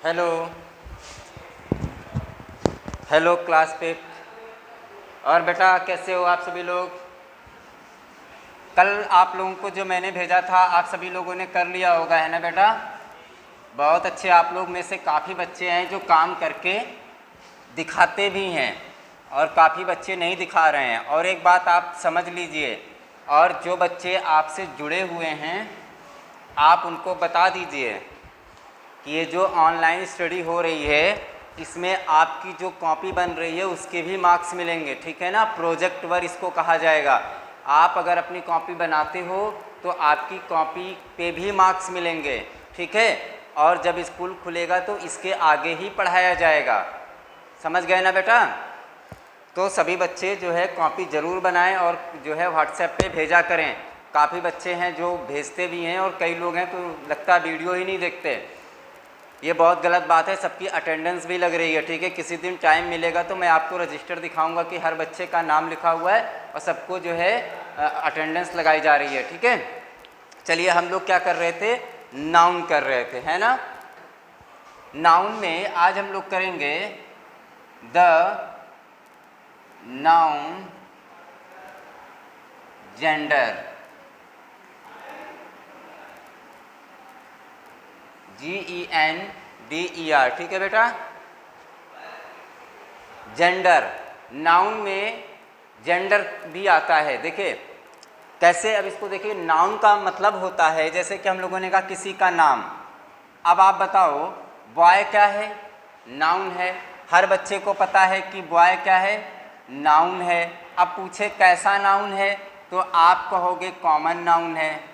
Hello hello class पे। और बेटा कैसे हो आप सभी लोग? कल आप लोगों को जो मैंने भेजा था आप सभी लोगों ने कर लिया होगा, है ना बेटा? बहुत अच्छे। आप लोग में से काफ़ी बच्चे हैं जो काम करके दिखाते भी हैं और काफ़ी बच्चे नहीं दिखा रहे हैं। और एक बात आप समझ लीजिए, और जो बच्चे आपसे जुड़े हुए हैं आप उनको बता दीजिए कि ये जो ऑनलाइन स्टडी हो रही है इसमें आपकी जो कॉपी बन रही है उसके भी मार्क्स मिलेंगे, ठीक है ना? प्रोजेक्ट वर्क इसको कहा जाएगा। आप अगर अपनी कॉपी बनाते हो तो आपकी कॉपी पे भी मार्क्स मिलेंगे, ठीक है? और जब स्कूल खुलेगा तो इसके आगे ही पढ़ाया जाएगा। समझ गए ना बेटा? तो सभी बच्चे जो है कॉपी ज़रूर बनाएं और जो है व्हाट्सएप पे भेजा करें। काफ़ी बच्चे हैं जो भेजते भी हैं और कई लोग हैं तो लगता है वीडियो ही नहीं देखते। ये बहुत गलत बात है। सबकी अटेंडेंस भी लग रही है, ठीक है? किसी दिन टाइम मिलेगा तो मैं आपको रजिस्टर दिखाऊंगा कि हर बच्चे का नाम लिखा हुआ है और सबको जो है अटेंडेंस लगाई जा रही है, ठीक है? चलिए, हम लोग क्या कर रहे थे? नाउन कर रहे थे, है ना? नाउन में आज हम लोग करेंगे द नाउन जेंडर, GENDER, ठीक है बेटा? जेंडर, नाउन में जेंडर भी आता है। देखिए कैसे, अब इसको देखिए। नाउन का मतलब होता है, जैसे कि हम लोगों ने कहा किसी का नाम। अब आप बताओ बॉय क्या है? नाउन है। हर बच्चे को पता है कि बॉय क्या है? नाउन है। अब पूछे कैसा नाउन है तो आप कहोगे कॉमन नाउन है।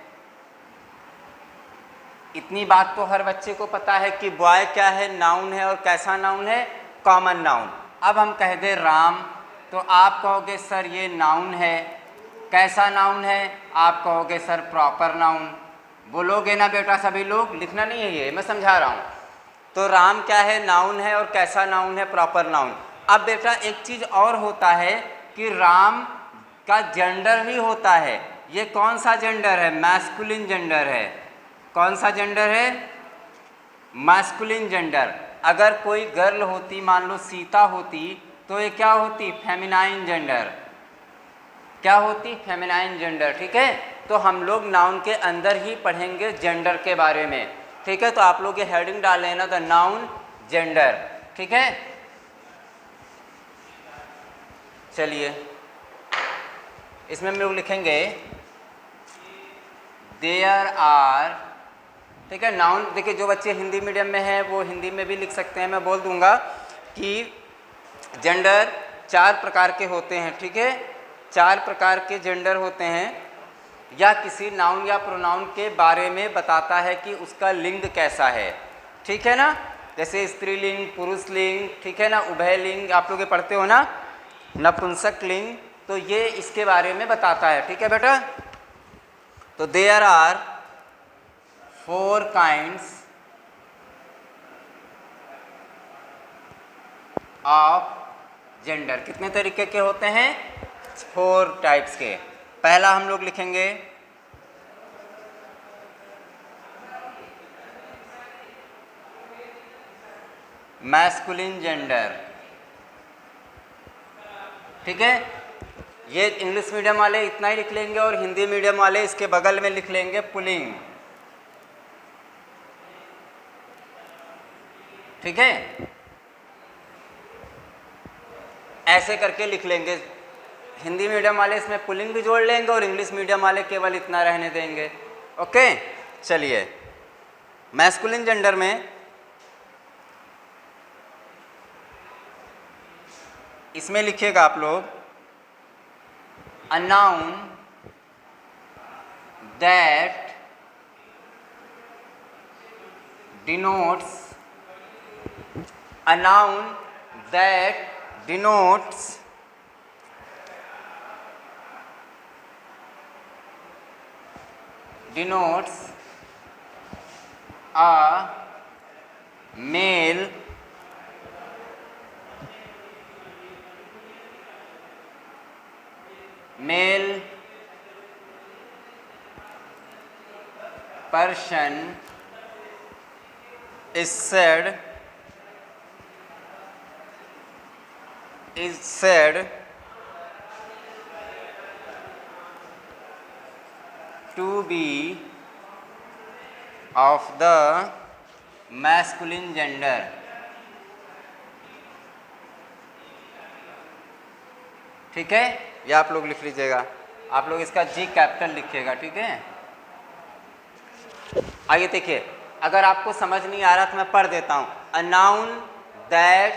इतनी बात तो हर बच्चे को पता है कि बॉय क्या है? नाउन है। और कैसा नाउन है? Common noun. अब हम कह दे राम तो आप कहोगे सर ये नाउन है। कैसा नाउन है? आप कहोगे सर प्रॉपर नाउन। बोलोगे ना बेटा? सभी लोग लिखना नहीं है, ये मैं समझा रहा हूँ। तो राम क्या है? नाउन है। और कैसा नाउन है? Proper noun. अब बेटा एक चीज़ और होता है कि राम का जेंडर भी होता है। ये कौन सा जेंडर है? मैस्कुलिन जेंडर है। कौन सा जेंडर है? Masculine gender. अगर कोई गर्ल होती, मान लो सीता होती, तो ये क्या होती? Feminine gender. क्या होती? फेमिनाइन जेंडर, ठीक है? तो हम लोग नाउन के अंदर ही पढ़ेंगे जेंडर के बारे में, ठीक है? तो आप लोग ये हेडिंग डाल लेना, द नाउन जेंडर, ठीक है? चलिए, इसमें हम लोग लिखेंगे देयर आर, ठीक है? नाउन, देखिए जो बच्चे हिंदी मीडियम में हैं वो हिंदी में भी लिख सकते हैं। मैं बोल दूंगा कि जेंडर 4 प्रकार के होते हैं, ठीक है? 4 प्रकार के जेंडर होते हैं। या किसी नाउन या प्रोनाउन के बारे में बताता है कि उसका लिंग कैसा है, ठीक है ना? जैसे स्त्रीलिंग, पुरुष लिंग, ठीक है ना? उभय लिंग आप लोग ये पढ़ते हो ना, नपुंसक लिंग। तो ये इसके बारे में बताता है, ठीक है बेटा? तो there are 4 kinds of gender. कितने तरीके के होते हैं? 4 टाइप्स के। पहला हम लोग लिखेंगे मैस्कुलिन जेंडर, ठीक है? ये इंग्लिश मीडियम वाले इतना ही लिख लेंगे और हिंदी मीडियम वाले इसके बगल में लिख लेंगे पुलिंग, ठीक है? ऐसे करके लिख लेंगे। हिंदी मीडियम वाले इसमें पुलिंग भी जोड़ लेंगे और इंग्लिश मीडियम वाले केवल इतना रहने देंगे, ओके? चलिए, मैस्कुलिन जेंडर में इसमें लिखिएगा आप लोग a noun that denotes, a noun that denotes a male person is said is said to be of the masculine gender। ठीक है, ये आप लोग लिख लीजिएगा, आप लोग इसका जी कैपिटल लिखिएगा, ठीक है। आइए देखिए, अगर आपको समझ नहीं आ रहा तो मैं पढ़ देता हूँ। A noun that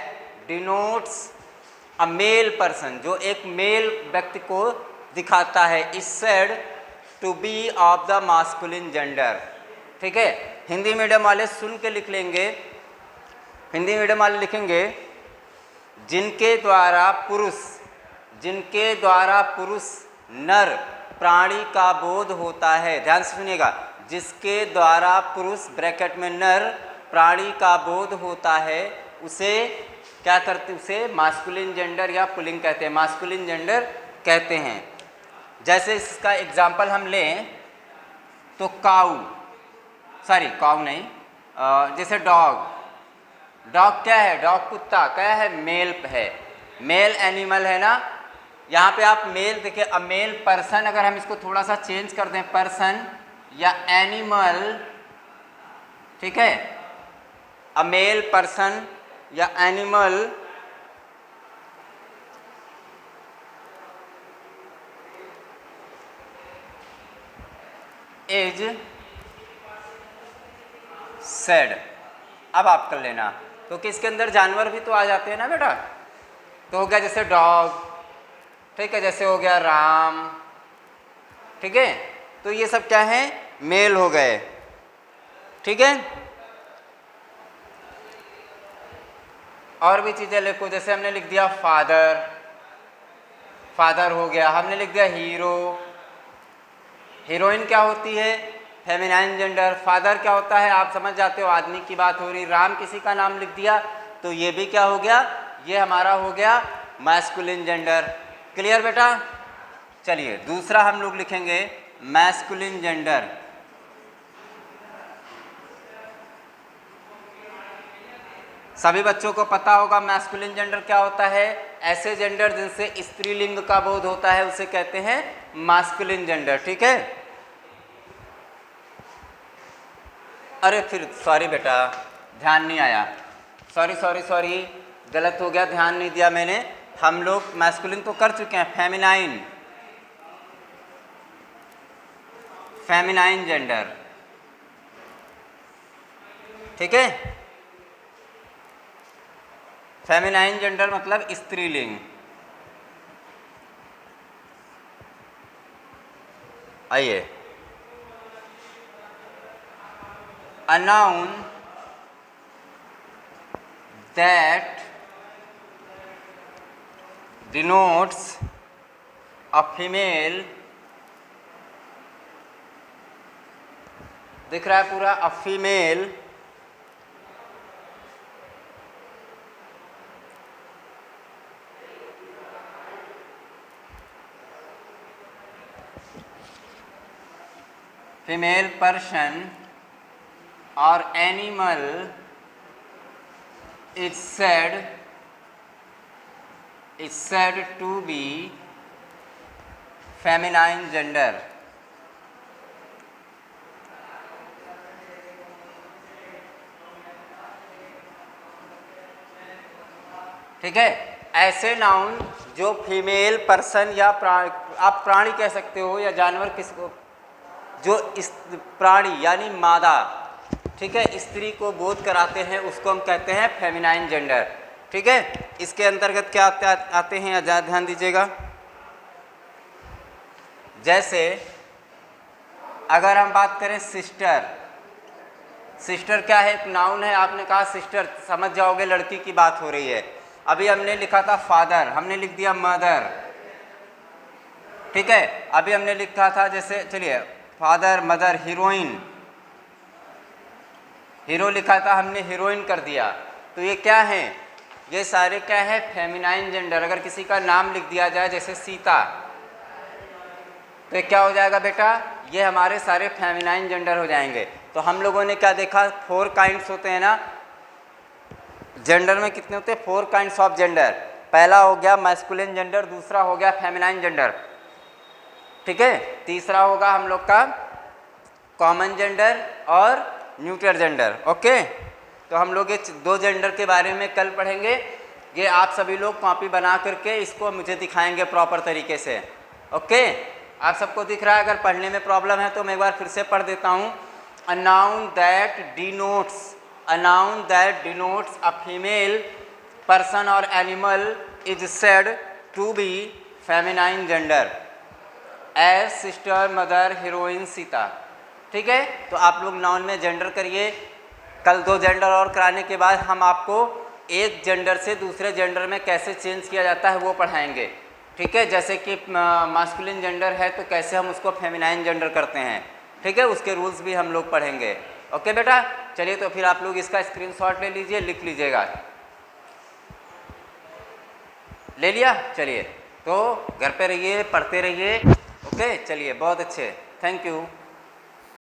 denotes a male person, जो एक मेल व्यक्ति को दिखाता है, is said to be of the masculine gender. ठीक है, हिंदी मीडियम वाले सुन के लिख लेंगे, हिंदी मीडियम वाले लिखेंगे जिनके द्वारा पुरुष नर प्राणी का बोध होता है। ध्यान से सुनिएगा, जिसके द्वारा पुरुष ब्रैकेट में नर प्राणी का बोध होता है, उसे क्या करते, उसे मास्कुलिन जेंडर या पुल्लिंग कहते हैं, मास्कुलिन जेंडर कहते हैं। जैसे इसका एग्जाम्पल हम लें तो काऊ नहीं, जैसे डॉग क्या है, डॉग कुत्ता क्या है, मेल है, मेल एनिमल है ना। यहाँ पे आप मेल देखिए, अ मेल पर्सन, अगर हम इसको थोड़ा सा चेंज कर दें पर्सन या एनिमल, ठीक है, अ मेल पर्सन या एनिमल इज सेड। अब आप कर लेना, क्योंकि इसके अंदर जानवर भी तो आ जाते हैं ना बेटा। तो हो गया जैसे डॉग, ठीक है, जैसे हो गया राम, ठीक है, तो ये सब क्या है, मेल हो गए, ठीक है। और भी चीज़ें लिखो, जैसे हमने लिख दिया फादर हो गया, हमने लिख दिया हीरो, हीरोइन क्या होती है, फेमिनाइन जेंडर। फादर क्या होता है, आप समझ जाते हो, आदमी की बात हो रही। राम किसी का नाम लिख दिया तो ये भी क्या हो गया, ये हमारा हो गया मैस्कुलिन जेंडर। क्लियर बेटा। चलिए दूसरा हम लोग लिखेंगे मैस्कुलिन जेंडर। सभी बच्चों को पता होगा मैस्कुलिन जेंडर क्या होता है। ऐसे जेंडर जिनसे स्त्रीलिंग का बोध होता है उसे कहते हैं मैस्कुलिन जेंडर, ठीक है। अरे फिर सॉरी बेटा, ध्यान नहीं आया, सॉरी गलत हो गया, ध्यान नहीं दिया मैंने। हम लोग मैस्कुलिन तो कर चुके हैं, फेमिनाइन जेंडर, ठीक है। फेमिनाइन जेंडर मतलब स्त्रीलिंग। आइए, a noun that denotes a female, दिख रहा है पूरा, a female person or animal is said to be feminine gender। ठीक है, ऐसे नाउन जो फीमेल पर्सन या आप प्राणी कह सकते हो या जानवर, किसको, जो इस प्राणी यानी मादा, ठीक है, स्त्री को बोध कराते हैं, उसको हम कहते हैं फेमिनाइन जेंडर, ठीक है। इसके अंतर्गत क्या आते हैं, ध्यान दीजिएगा। जैसे अगर हम बात करें सिस्टर क्या है, एक नाउन है, आपने कहा सिस्टर, समझ जाओगे लड़की की बात हो रही है। अभी हमने लिखा था फादर, हमने लिख दिया मदर, ठीक है। अभी हमने लिखा था जैसे, चलिए फादर मदर, हीरो लिखा था, हमने हीरोइन कर दिया। तो ये क्या है, ये सारे क्या है, फेमिनाइन जेंडर। अगर किसी का नाम लिख दिया जाए जैसे सीता, तो ये क्या हो जाएगा बेटा, ये हमारे सारे फेमिनाइन जेंडर हो जाएंगे। तो हम लोगों ने क्या देखा, 4 काइंड्स होते हैं ना जेंडर में, कितने होते हैं, 4 काइंड्स ऑफ जेंडर। पहला हो गया मैस्कुलिन जेंडर, दूसरा हो गया फेमिनाइन जेंडर, ठीक है। तीसरा होगा हम लोग का कॉमन जेंडर और न्यूट्रल जेंडर। ओके, तो हम लोग ये 2 जेंडर के बारे में कल पढ़ेंगे। ये आप सभी लोग कॉपी बना करके इसको मुझे दिखाएंगे प्रॉपर तरीके से। ओके, आप सबको दिख रहा है? अगर पढ़ने में प्रॉब्लम है तो मैं एक बार फिर से पढ़ देता हूँ। A noun that denotes a female person or animal is said to be feminine gender as sister, mother, heroine, Sita. ठीक है, तो आप लोग नाउन में जेंडर करिए। कल 2 जेंडर और कराने के बाद हम आपको एक जेंडर से दूसरे जेंडर में कैसे चेंज किया जाता है वो पढ़ाएंगे। ठीक है, जैसे कि मास्कुलिन जेंडर है तो कैसे हम उसको फेमिनाइन जेंडर करते हैं। ठीक है, उसके रूल्स भी हम लोग पढ़ेंगे। ओके बेटा, चलिए तो फिर आप लोग इसका स्क्रीनशॉट ले लीजिए, लिख लीजिएगा। ले लिया? चलिए, तो घर पे रहिए, पढ़ते रहिए। ओके, चलिए, बहुत अच्छे, थैंक यू।